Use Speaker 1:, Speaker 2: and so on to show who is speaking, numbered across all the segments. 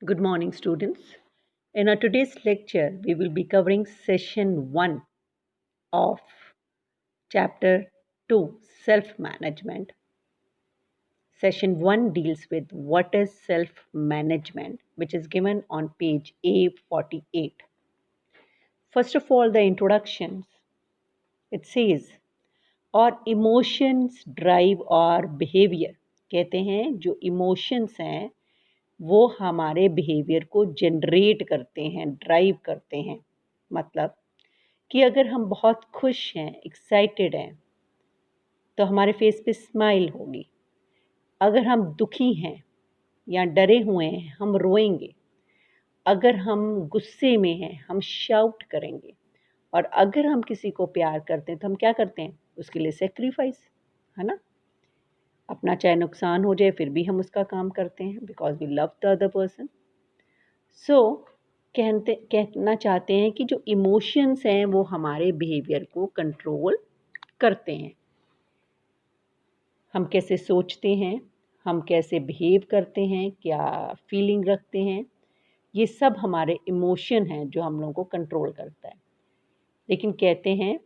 Speaker 1: Good morning, students. In our today's lecture, we will be covering session 1 of chapter 2, Self Management. Session 1 deals with what is self management, which is given on page A48. First of all, the introductions. It says, और emotions drive our behavior. कहते हैं जो emotions हैं वो हमारे behaviour को generate करते हैं, ड्राइव करते हैं। मतलब कि अगर हम बहुत खुश हैं, एक्साइटेड हैं, तो हमारे फेस पे स्माइल होगी। अगर हम दुखी हैं या डरे हुए हैं, हम रोएंगे। अगर हम गुस्से में हैं, हम शाउट करेंगे। और अगर हम किसी को प्यार करते हैं तो हम क्या करते हैं? उसके लिए सेक्रीफाइस, है ना? अपना चाहे नुकसान हो जाए फिर भी हम उसका काम करते हैं because we love the other person. So कहना चाहते हैं कि जो इमोशंस हैं वो हमारे बिहेवियर को कंट्रोल करते हैं। हम कैसे सोचते हैं, हम कैसे बिहेव करते हैं, क्या फीलिंग रखते हैं, ये सब हमारे इमोशन हैं जो हम लोगों को कंट्रोल करता है। लेकिन कहते हैं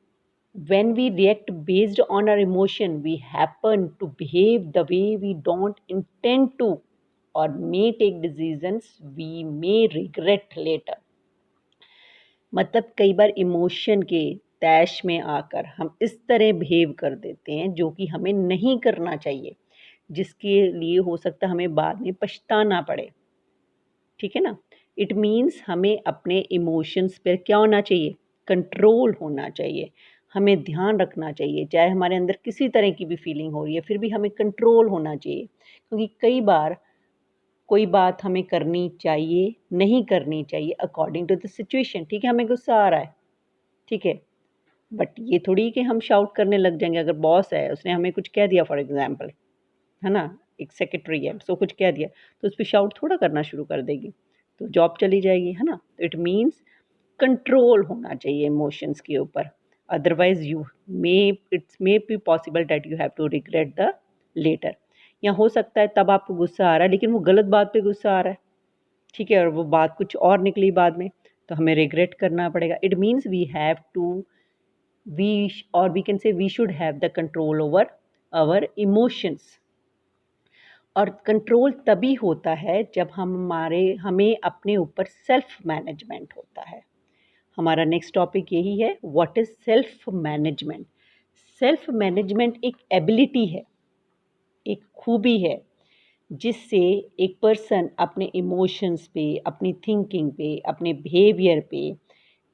Speaker 1: when we react based on our emotion we happen to behave the way we don't intend to or may take decisions we may regret later। मतलब कई बार इमोशन के तैश में आकर हम इस तरह बिहेव कर देते हैं जो कि हमें नहीं करना चाहिए, जिसके लिए हो सकता है हमें बाद में पछताना पड़े। ठीक है ना? इट मीन्स हमें अपने इमोशंस पर क्या होना चाहिए? कंट्रोल होना चाहिए। हमें ध्यान रखना चाहिए, चाहे हमारे अंदर किसी तरह की भी फीलिंग हो रही है, फिर भी हमें कंट्रोल होना चाहिए। क्योंकि कई बार कोई बात हमें करनी चाहिए, नहीं करनी चाहिए अकॉर्डिंग टू द सिचुएशन। ठीक है, हमें गुस्सा आ रहा है, ठीक है, बट ये थोड़ी कि हम शाउट करने लग जाएंगे। अगर बॉस है, उसने हमें कुछ कह दिया फॉर एग्जाम्पल, है ना, एक सेक्रेटरी है, उसको कुछ कह दिया तो उस पर शाउट थोड़ा करना शुरू कर देगी, तो जॉब चली जाएगी, है ना। तो इट मीन्स कंट्रोल होना चाहिए इमोशंस के ऊपर, otherwise you may it's may be possible that you have to regret the latter. या हो सकता है तब आपको गुस्सा आ रहा है लेकिन वो गलत बात पे गुस्सा आ रहा है, ठीक है, और वो बात कुछ और निकली बाद में, तो हमें रिग्रेट करना पड़ेगा। It means we have to we can say we should have the control over our emotions. और कंट्रोल तभी होता है जब हमें अपने ऊपर सेल्फ मैनेजमेंट होता है। हमारा नेक्स्ट टॉपिक यही है, what is self management. Self management एक एबिलिटी है, एक खूबी है, जिससे एक पर्सन अपने इमोशंस पे, अपनी थिंकिंग पे, अपने बिहेवियर पे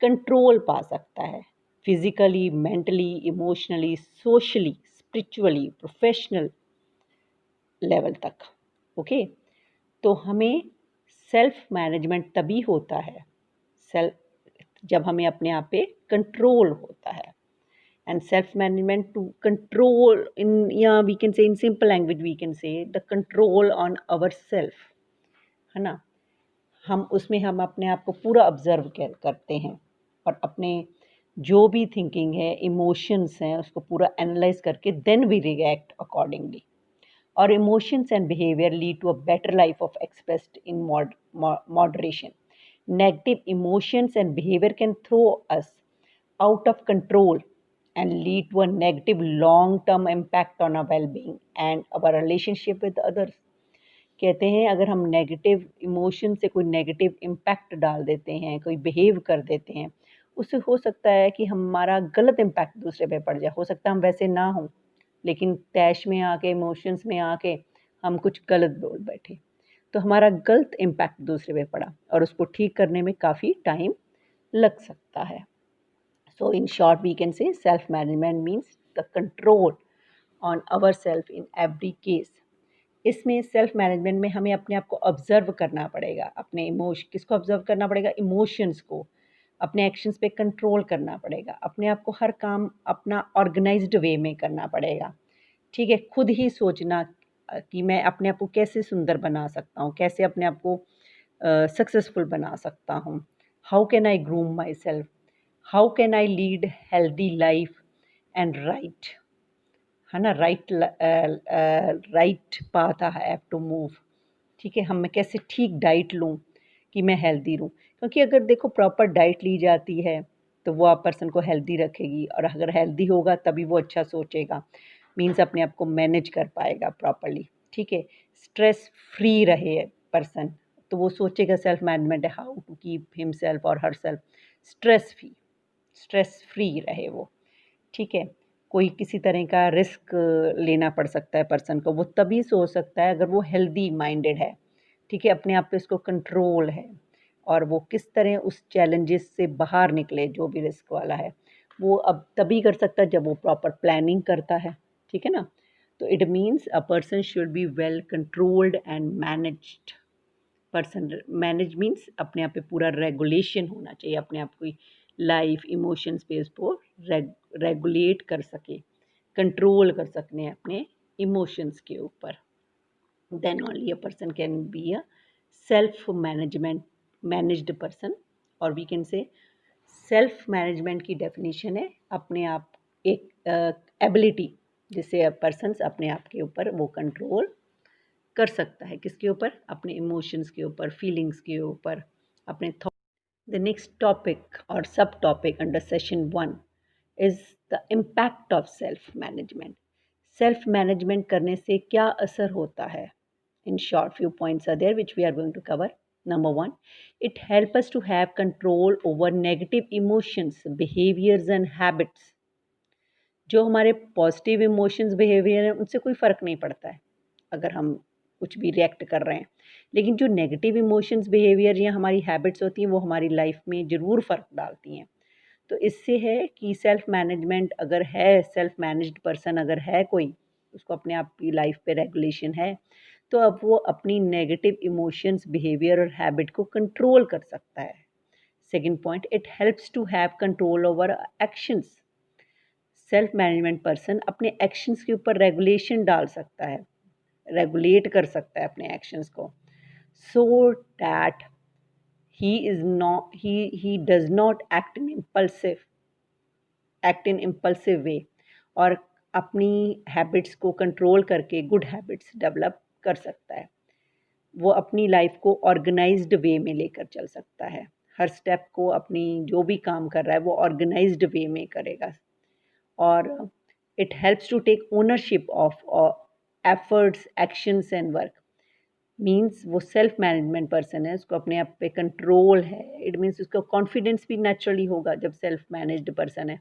Speaker 1: कंट्रोल पा सकता है। Physically, mentally, emotionally, socially, spiritually, professional level तक। ओके, तो हमें सेल्फ मैनेजमेंट तभी होता है सेल्फ जब हमें अपने आप पे कंट्रोल होता है। And self management to control in, या we can say in simple language we can say the control on our self, है ना। हम अपने आप को पूरा ऑब्जर्व करते हैं और अपने जो भी थिंकिंग है, इमोशंस हैं, उसको पूरा एनालाइज करके then we react accordingly. Our emotions and behavior lead to a better life of expressed in moderation. Negative emotions and behavior can throw us out of control and lead to a negative long-term impact on our well-being and our relationship with others. कहते हैं अगर हम negative emotion से कोई negative impact डाल देते हैं, कोई बिहेव कर देते हैं, उससे हो सकता है कि हमारा गलत इम्पैक्ट दूसरे पे पड़ जाए। हो सकता है हम वैसे ना हों, लेकिन तैश में आके, इमोशंस में आके हम कुछ गलत बोल बैठे, तो हमारा गलत इम्पैक्ट दूसरे पे पड़ा और उसको ठीक करने में काफ़ी टाइम लग सकता है। So in short we can say self management means the control on our self in every case. इसमें सेल्फ मैनेजमेंट में हमें अपने आप को ऑब्जर्व करना पड़ेगा, अपने किसको ऑब्जर्व करना पड़ेगा? इमोशंस को। अपने एक्शंस पे कंट्रोल करना पड़ेगा, अपने आप को हर काम अपना ऑर्गेनाइज्ड वे में करना पड़ेगा, ठीक है। खुद ही सोचना कि मैं अपने आप को कैसे सुंदर बना सकता हूँ, कैसे अपने आप को सक्सेसफुल बना सकता हूँ। How can I groom myself, how can I lead healthy life and right, है ना, right path I have to move, ठीक है, मैं कैसे ठीक डाइट लूँ कि मैं हेल्दी रहूँ, क्योंकि अगर देखो प्रॉपर डाइट ली जाती है तो वो आप पर्सन को हेल्दी रखेगी, और अगर हेल्दी होगा तभी वो अच्छा सोचेगा, मीन्स अपने आप को मैनेज कर पाएगा प्रॉपरली। ठीक है, स्ट्रेस फ्री रहे पर्सन तो वो सोचेगा सेल्फ मैनेजमेंट है, हाउ टू कीप हिमसेल्फ और हर सेल्फ स्ट्रेस फ्री रहे वो। ठीक है, कोई किसी तरह का रिस्क लेना पड़ सकता है पर्सन को, वो तभी सोच सकता है अगर वो हेल्दी माइंडेड है। ठीक है, अपने आप पे उसको कंट्रोल है, और वो किस तरह उस चैलेंजेस से बाहर निकले जो भी रिस्क वाला है, वो अब तभी कर सकता है जब वो प्रॉपर प्लानिंग करता है। ठीक है ना, तो it means a person should be well controlled and managed. Person manage means अपने आप पे पूरा रेगुलेशन होना चाहिए, अपने आप को लाइफ इमोशंस पे उसको रेगुलेट कर सके, कंट्रोल कर सकते हैं अपने इमोशंस के ऊपर। Then only a person can be a self managed person, और we can say self management की डेफिनेशन है अपने आप एक एबिलिटी जिससे अ पर्सन अपने आप के ऊपर वो कंट्रोल कर सकता है, किसके ऊपर, अपने इमोशंस के ऊपर, फीलिंग्स के ऊपर, अपने थॉट। द नेक्स्ट टॉपिक और सब topic under session 1 is the impact of self management. Self management करने से क्या असर होता है? In short, few points are there which we are going to cover. Number 1, it helps us to have control over negative emotions, behaviors and habits. जो हमारे positive emotions behaviour हैं उनसे कोई फ़र्क नहीं पड़ता है अगर हम कुछ भी रिएक्ट कर रहे हैं, लेकिन जो नेगेटिव इमोशंस बिहेवियर या हमारी हैबिट्स होती हैं वो हमारी लाइफ में ज़रूर फ़र्क डालती हैं। तो इससे है कि सेल्फ मैनेजमेंट अगर है, सेल्फ मैनेज्ड पर्सन अगर है कोई, उसको अपने आप की लाइफ पे रेगुलेशन है, तो अब वो अपनी नेगेटिव इमोशंस बिहेवियर और हैबिट को कंट्रोल कर सकता है। Second point, it helps to have control over actions. Self management person अपने एक्शंस के ऊपर रेगुलेशन डाल सकता है, रेगुलेट कर सकता है अपने एक्शंस को, so that he does not act in impulsive way, और अपनी हैबिट्स को कंट्रोल करके गुड हैबिट्स डेवलप कर सकता है। वो अपनी लाइफ को ऑर्गेनाइज्ड वे में लेकर चल सकता है, हर स्टेप को अपनी जो भी काम कर रहा है वो ऑर्गेनाइज्ड वे में करेगा, और it helps to take ownership of efforts, actions and work. Means वो सेल्फ मैनेजमेंट पर्सन है, उसको अपने आप पे कंट्रोल है। इट मीन्स उसका कॉन्फिडेंस भी नेचुरली होगा जब सेल्फ मैनेज्ड पर्सन है।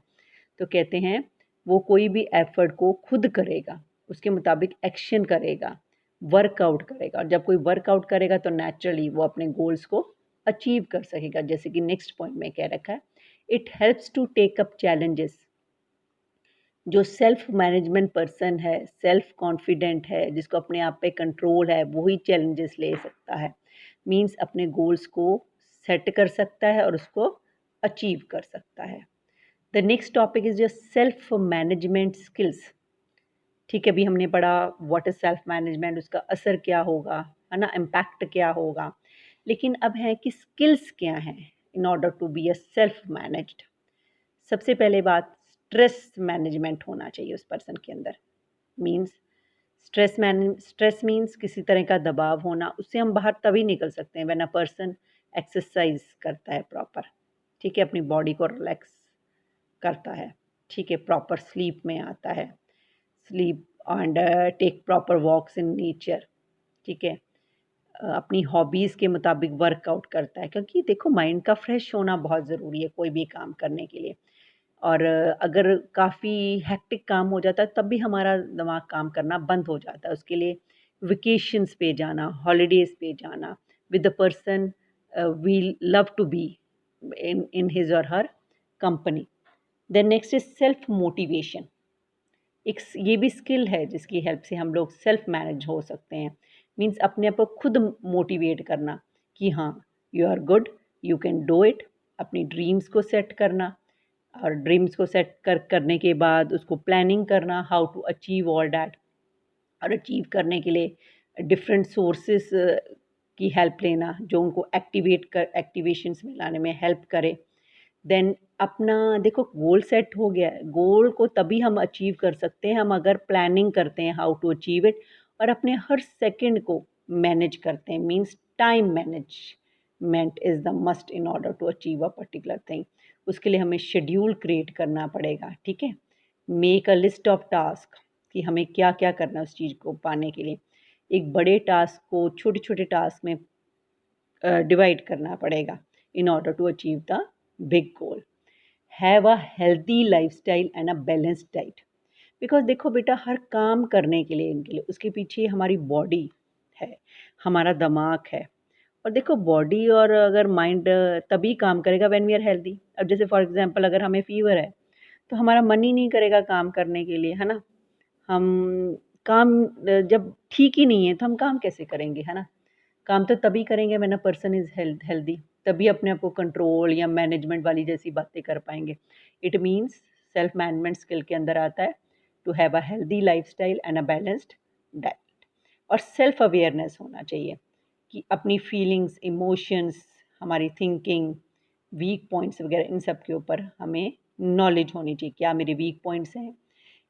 Speaker 1: तो कहते हैं वो कोई भी एफर्ट को खुद करेगा, उसके मुताबिक एक्शन करेगा, वर्कआउट करेगा, और जब कोई वर्कआउट करेगा तो नेचुरली वो अपने गोल्स को अचीव कर सकेगा। जैसे कि नेक्स्ट पॉइंट में कह रखा है, it helps to take up challenges. जो सेल्फ मैनेजमेंट पर्सन है, सेल्फ कॉन्फिडेंट है, जिसको अपने आप पे कंट्रोल है, वही चैलेंजेस ले सकता है। मीन्स अपने गोल्स को सेट कर सकता है और उसको अचीव कर सकता है। The next topic is your self management skills. ठीक है, अभी हमने पढ़ा व्हाट इज सेल्फ मैनेजमेंट, उसका असर क्या होगा, है ना, इम्पैक्ट क्या होगा, लेकिन अब है कि स्किल्स क्या हैं in order to be a self managed. सबसे पहले बात, स्ट्रेस मैनेजमेंट होना चाहिए उस पर्सन के अंदर। मीन्स स्ट्रेस मीन्स किसी तरह का दबाव होना, उससे हम बाहर तभी निकल सकते हैं व्हेन अ पर्सन एक्सरसाइज करता है प्रॉपर। ठीक है, अपनी बॉडी को रिलैक्स करता है। ठीक है, प्रॉपर स्लीप में आता है, sleep and take proper walks in nature. ठीक है, अपनी हॉबीज़ के मुताबिक वर्कआउट करता है, क्योंकि देखो माइंड का फ्रेश होना बहुत ज़रूरी है कोई भी काम करने के लिए। और अगर काफ़ी हेक्टिक काम हो जाता है तब भी हमारा दिमाग काम करना बंद हो जाता है। उसके लिए वेकेशंस पे जाना, हॉलीडेज़ पे जाना with the person we love to be in his और her company. Then next is self motivation. एक ये भी स्किल है जिसकी हेल्प से हम लोग सेल्फ मैनेज हो सकते हैं। मीन्स अपने आप को खुद मोटिवेट करना कि हाँ, you are good, you can do it. अपनी ड्रीम्स को सेट करना, और ड्रीम्स को सेट करने के बाद उसको प्लानिंग करना, how to achieve all that, और अचीव करने के लिए डिफरेंट सोर्सेस की हेल्प लेना जो उनको एक्टिवेशंस में लाने में हेल्प करे। देन अपना देखो गोल सेट हो गया है, गोल को तभी हम अचीव कर सकते हैं हम अगर प्लानिंग करते हैं हाउ टू अचीव इट, और अपने हर सेकंड को मैनेज करते हैं, means time management is the must in order to achieve a particular thing. उसके लिए हमें शेड्यूल क्रिएट करना पड़ेगा, ठीक है। Make a list of task कि हमें क्या क्या करना है उस चीज़ को पाने के लिए। एक बड़े टास्क को छोटे छोटे टास्क में डिवाइड करना पड़ेगा in order to achieve the big goal. Have a healthy lifestyle and a balanced diet. Because देखो बेटा, हर काम करने के लिए, इनके लिए, उसके पीछे हमारी बॉडी है, हमारा दिमाग है। और देखो, बॉडी और अगर माइंड तभी काम करेगा व्हेन वी आर हेल्दी। अब जैसे फॉर एग्जांपल अगर हमें फीवर है तो हमारा मन ही नहीं करेगा काम करने के लिए, है ना। हम काम जब ठीक ही नहीं है तो हम काम कैसे करेंगे, है ना। काम तो तभी करेंगे when a person is healthy, तभी अपने आप को कंट्रोल या मैनेजमेंट वाली जैसी बातें कर पाएंगे। It means self management skill के अंदर आता है to have a healthy lifestyle and a balanced diet. और सेल्फ अवेयरनेस होना चाहिए कि अपनी फीलिंग्स, इमोशंस, हमारी थिंकिंग, वीक पॉइंट्स वगैरह, इन सब के ऊपर हमें नॉलेज होनी चाहिए। क्या मेरे वीक पॉइंट्स हैं,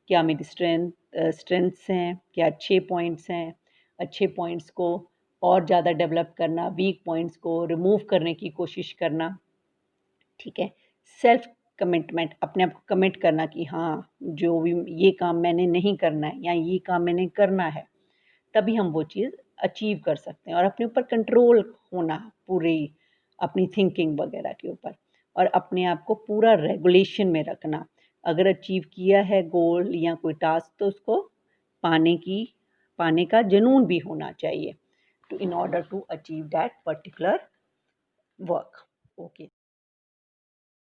Speaker 1: क्या मेरी स्ट्रेंथ्स हैं, क्या अच्छे पॉइंट्स हैं। अच्छे पॉइंट्स को और ज़्यादा डेवलप करना, वीक पॉइंट्स को रिमूव करने की कोशिश करना, ठीक है। सेल्फ कमिटमेंट, अपने आप को कमिट करना कि हाँ, जो भी ये काम मैंने नहीं करना है या ये काम मैंने करना है, तभी हम वो चीज़ अचीव कर सकते हैं। और अपने ऊपर कंट्रोल होना, पूरी अपनी थिंकिंग वगैरह के ऊपर, और अपने आप को पूरा रेगुलेशन में रखना। अगर अचीव किया है गोल या कोई टास्क तो उसको पाने की पाने का जुनून भी होना चाहिए to in order to achieve that particular work. Okay.